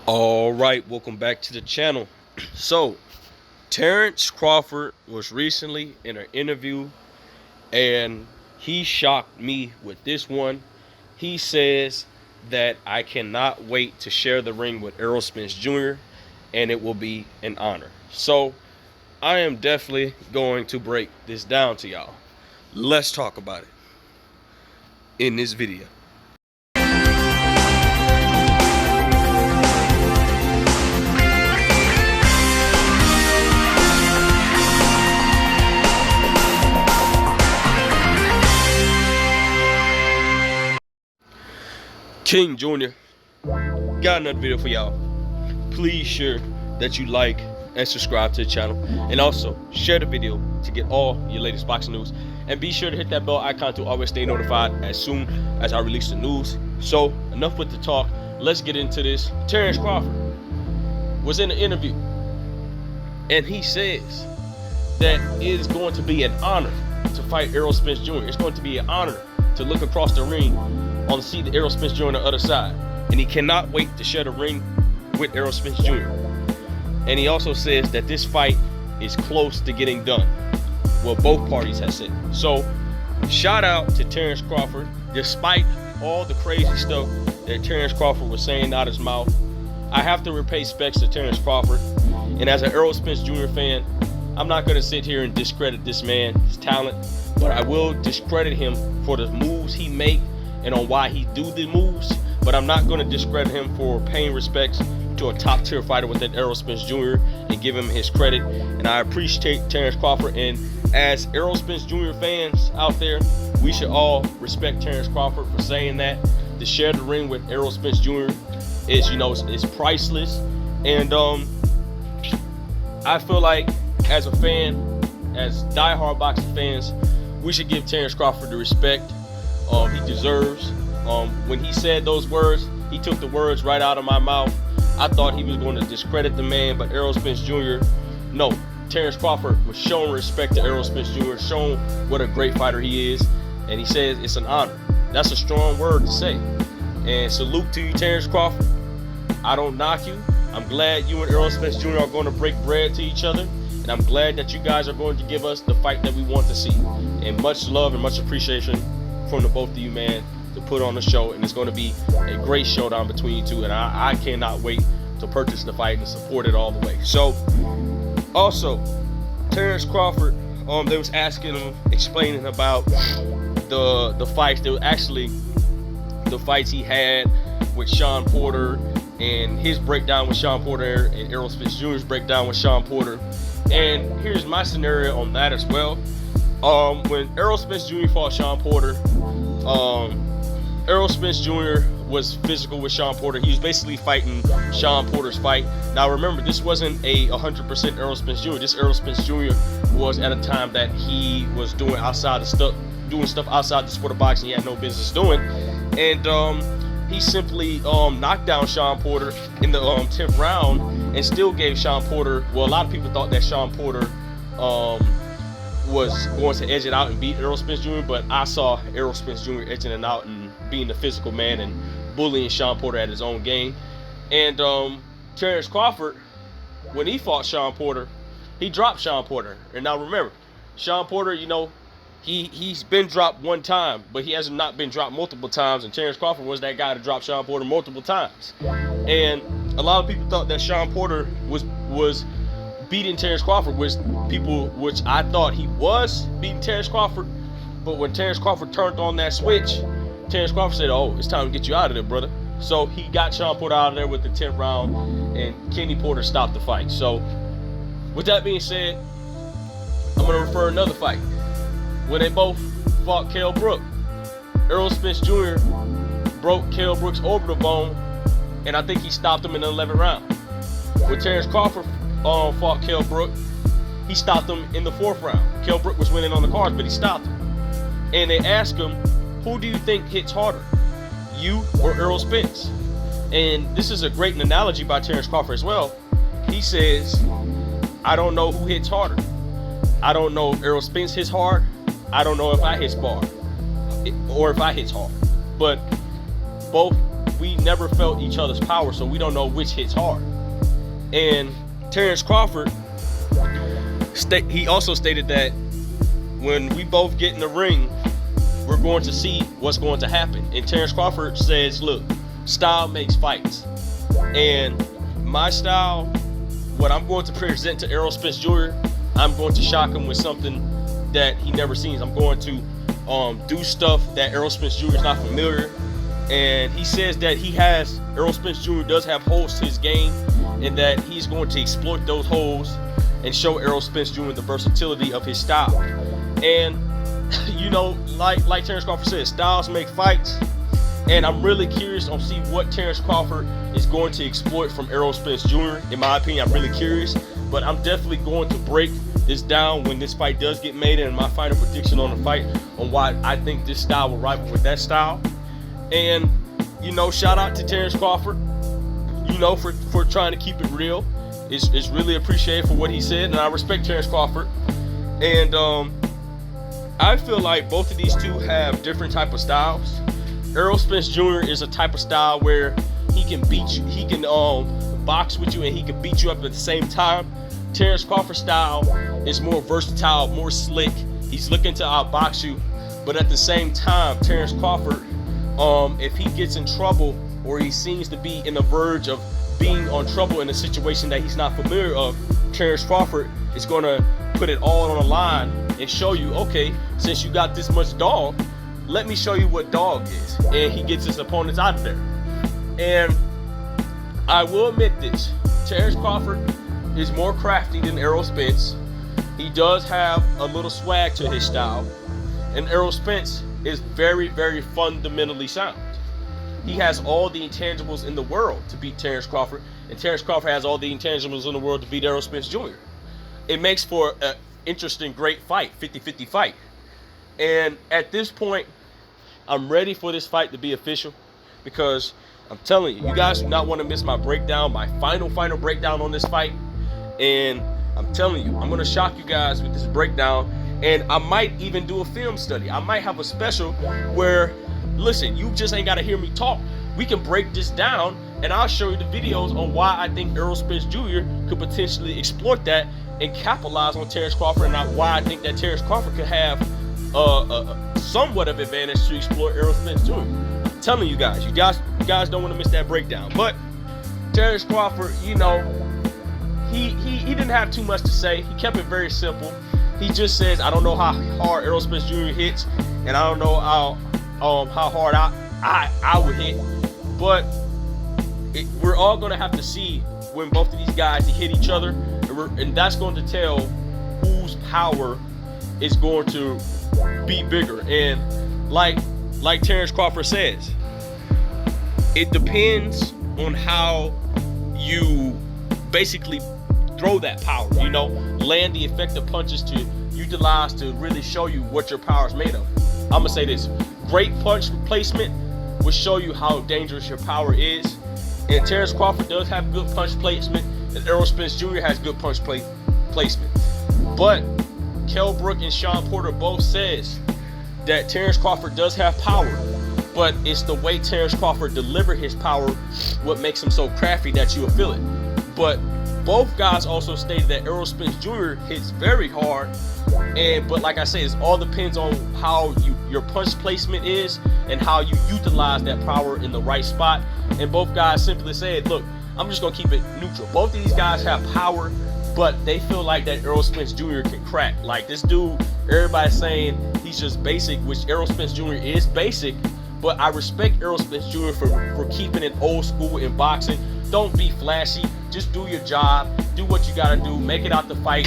All right, welcome back to the channel. So, Terence Crawford was recently in an interview and he shocked me with this one. He says that I cannot wait to share the ring with Errol Spence Jr. and it will be an honor. So, I am definitely going to break this down to y'all. Let's talk about it in this video. King Jr. got another video for y'all. Please share that you like and subscribe to the channel, and also share the video to get all your latest boxing news, and be sure to hit that bell icon to always stay notified as soon as I release the news. So enough with the talk, let's get into this. Terence Crawford was in an interview and he says that it is going to be an honor to fight Errol Spence Jr. It's going to be an honor to look across the ring on the seat of Errol Spence Jr. on the other side. And he cannot wait to share the ring with Errol Spence Jr. And he also says that this fight is close to getting done. Well, both parties have said. So, shout out to Terence Crawford. Despite all the crazy stuff that Terence Crawford was saying out his mouth, I have to repay specs to Terence Crawford. And as an Errol Spence Jr. fan, I'm not going to sit here and discredit this man, his talent, but I will discredit him for the moves he make and on why he do the moves. But I'm not going to discredit him for paying respects to a top tier fighter within Errol Spence Jr. and give him his credit. And I appreciate Terence Crawford. And as Errol Spence Jr. fans out there, we should all respect Terence Crawford for saying that. To share the ring with Errol Spence Jr. is, it's priceless. And I feel like as a fan, as diehard boxing fans, we should give Terence Crawford the respect he deserves. When he said those words, he took the words right out of my mouth. I thought he was going to discredit the man, but Errol Spence Jr., no. Terence Crawford was showing respect to Errol Spence Jr., showing what a great fighter he is, and he says it's an honor. That's a strong word to say. And salute to you, Terence Crawford. I don't knock you. I'm glad you and Errol Spence Jr. are going to break bread to each other, and I'm glad that you guys are going to give us the fight that we want to see. And much love and much appreciation from the both of you, man, to put on the show. And it's going to be a great showdown between you two, and I cannot wait to purchase the fight and support it all the way. So, also, Terence Crawford, they was asking him, explaining about the fights. They were actually the fights he had with Sean Porter and his breakdown with Sean Porter and Errol Spence Jr.'s breakdown with Sean Porter. And here's my scenario on that as well. When Errol Spence Jr. fought Sean Porter, Errol Spence Jr. was physical with Sean Porter. He was basically fighting Sean Porter's fight. Now remember, this wasn't a 100% Errol Spence Jr. This Errol Spence Jr. was at a time that he was doing stuff outside the sport of boxing he had no business doing. And he simply knocked down Sean Porter in the 10th round and still gave Sean Porter, well, a lot of people thought that Sean Porter was going to edge it out and beat Errol Spence Jr., but I saw Errol Spence Jr. edging it out and being the physical man and bullying Sean Porter at his own game. And Terence Crawford, when he fought Sean Porter, he dropped Sean Porter. And now remember, Sean Porter, he's been dropped one time, but he has not been dropped multiple times, and Terence Crawford was that guy to drop Sean Porter multiple times. And a lot of people thought that Sean Porter was beating Terence Crawford, which I thought he was beating Terence Crawford. But when Terence Crawford turned on that switch, Terence Crawford said, "Oh, it's time to get you out of there, brother." So he got Sean Porter out of there with the 10th round, and Kenny Porter stopped the fight. So with that being said, I'm going to refer another fight. When they both fought Kell Brook, Errol Spence Jr. broke Kell Brook's orbital bone, and I think he stopped him in the 11th round. When Terence Crawford fought Kell Brook, he stopped him in the 4th round. Kell Brook was winning on the cards, but he stopped him. And they asked him, who do you think hits harder, you or Errol Spence? And this is a great analogy by Terence Crawford as well. He says, I don't know who hits harder. I don't know if Errol Spence hits hard. I don't know if I hit hard. But both, we we've never felt each other's power, so we don't know which hits hard. And Terence Crawford, he also stated that when we both get in the ring, we're going to see what's going to happen. And Terence Crawford says, look, style makes fights. And my style, what I'm going to present to Errol Spence Jr., I'm going to shock him with something that he never seen. I'm going to do stuff that Errol Spence Jr. is not familiar. And he says that Errol Spence Jr. does have holes to his game, and that he's going to exploit those holes and show Errol Spence Jr. the versatility of his style. And you know, like Terence Crawford says, styles make fights. And I'm really curious on see what Terence Crawford is going to exploit from Errol Spence Jr. In my opinion, I'm really curious. But I'm definitely going to break this down when this fight does get made, and my final prediction on the fight on why I think this style will rival with that style. And you know, shout out to Terence Crawford, you know, for trying to keep it real. It's really appreciated for what he said, and I respect Terence Crawford. And I feel like both of these two have different type of styles. Errol Spence Jr. is a type of style where he can beat you, he can box with you, and he can beat you up at the same time. Terence Crawford's style is more versatile, more slick. He's looking to outbox you, but at the same time, Terence Crawford, if he gets in trouble or he seems to be in the verge of being on trouble in a situation that he's not familiar of, Terence Crawford is going to put it all on the line and show you, okay, since you got this much dog, let me show you what dog is. And he gets his opponents out of there. And I will admit this, Terence Crawford is more crafty than Errol Spence. He does have a little swag to his style. And Errol Spence is very, very fundamentally sound. He has all the intangibles in the world to beat Terence Crawford, and Terence Crawford has all the intangibles in the world to beat Errol Spence Jr. It makes for an interesting, great fight, 50-50 fight. And at this point, I'm ready for this fight to be official, because I'm telling you, you guys do not want to miss my breakdown, my final breakdown on this fight. And I'm telling you, I'm going to shock you guys with this breakdown, and I might even do a film study. I might have a special where, listen, you just ain't got to hear me talk. We can break this down, and I'll show you the videos on why I think Errol Spence Jr. could potentially exploit that and capitalize on Terence Crawford, and why I think that Terence Crawford could have somewhat of advantage to exploit Errol Spence Jr. I'm telling you guys don't want to miss that breakdown. But Terence Crawford, you know, he didn't have too much to say. He kept it very simple. He just says, I don't know how hard Errol Spence Jr. hits, and I don't know how hard I would hit, but we're all gonna have to see when both of these guys hit each other, and that's going to tell whose power is going to be bigger. And like Terence Crawford says, it depends on how you basically throw that power, you know, land the effective punches to utilize to really show you what your power is made of. I'm gonna say this, great punch placement will show you how dangerous your power is. And Terence Crawford does have good punch placement, and Errol Spence Jr. has good punch placement. But Kell Brook and Sean Porter both says that Terence Crawford does have power, but it's the way Terence Crawford delivers his power what makes him so crafty that you will feel it. But both guys also stated that Errol Spence Jr. hits very hard, but like I said, it all depends on how your punch placement is and how you utilize that power in the right spot. And both guys simply said, look, I'm just gonna keep it neutral. Both of these guys have power, but they feel like that Errol Spence Jr. can crack. Like this dude, everybody's saying he's just basic, which Errol Spence Jr. is basic, but I respect Errol Spence Jr. for keeping it old school in boxing. Don't be flashy, just do your job, do what you gotta do, make it out the fight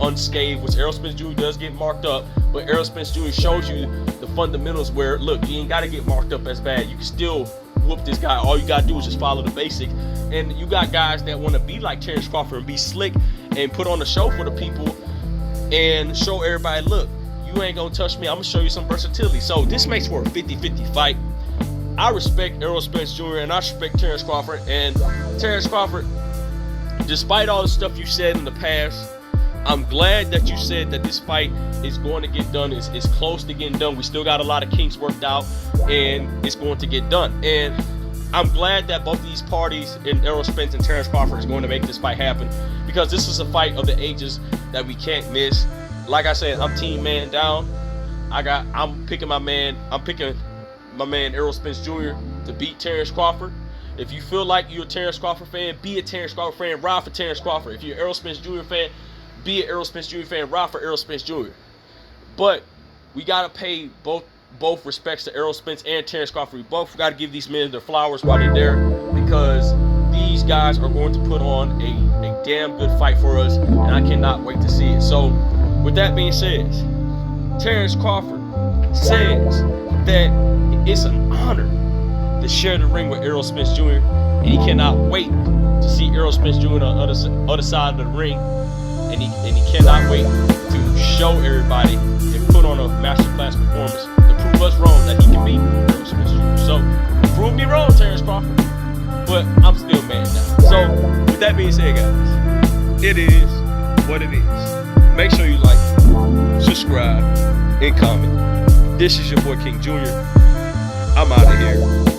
unscathed, which Errol Spence Jr. does get marked up, but Errol Spence Jr. shows you the fundamentals where, look, you ain't gotta get marked up as bad. You can still whoop this guy. All you gotta do is just follow the basics. And you got guys that wanna be like Terence Crawford and be slick and put on a show for the people and show everybody, look, you ain't gonna touch me, I'm gonna show you some versatility. So this makes for a 50-50 fight. I respect Errol Spence Jr. and I respect Terence Crawford. And Terence Crawford, despite all the stuff you said in the past, I'm glad that you said that this fight is going to get done. It's close to getting done. We still got a lot of kinks worked out, and it's going to get done. And I'm glad that both of these parties, in Errol Spence and Terence Crawford, is going to make this fight happen, because this is a fight of the ages that we can't miss. Like I said, I'm team man down. I'm picking my man Errol Spence Jr. to beat Terence Crawford. If you feel like you're a Terence Crawford fan, be a Terence Crawford fan, ride for Terence Crawford. If you're an Errol Spence Jr. fan, be an Errol Spence Jr. fan, ride for Errol Spence Jr. But we gotta pay both respects to Errol Spence and Terence Crawford. We both gotta give these men their flowers while they're there, because these guys are going to put on a damn good fight for us, and I cannot wait to see it. So, with that being said, Terence Crawford says that it's an honor to share the ring with Errol Spence Jr., and he cannot wait to see Errol Spence Jr. on the other side of the ring, and he cannot wait to show everybody and put on a masterclass performance to prove us wrong that he can beat Errol Spence Jr. So, prove me wrong, Terence Crawford, but I'm still mad now. So, with that being said, guys, it is what it is. Make sure you like, subscribe, and comment. This is your boy King Jr. I'm out of here.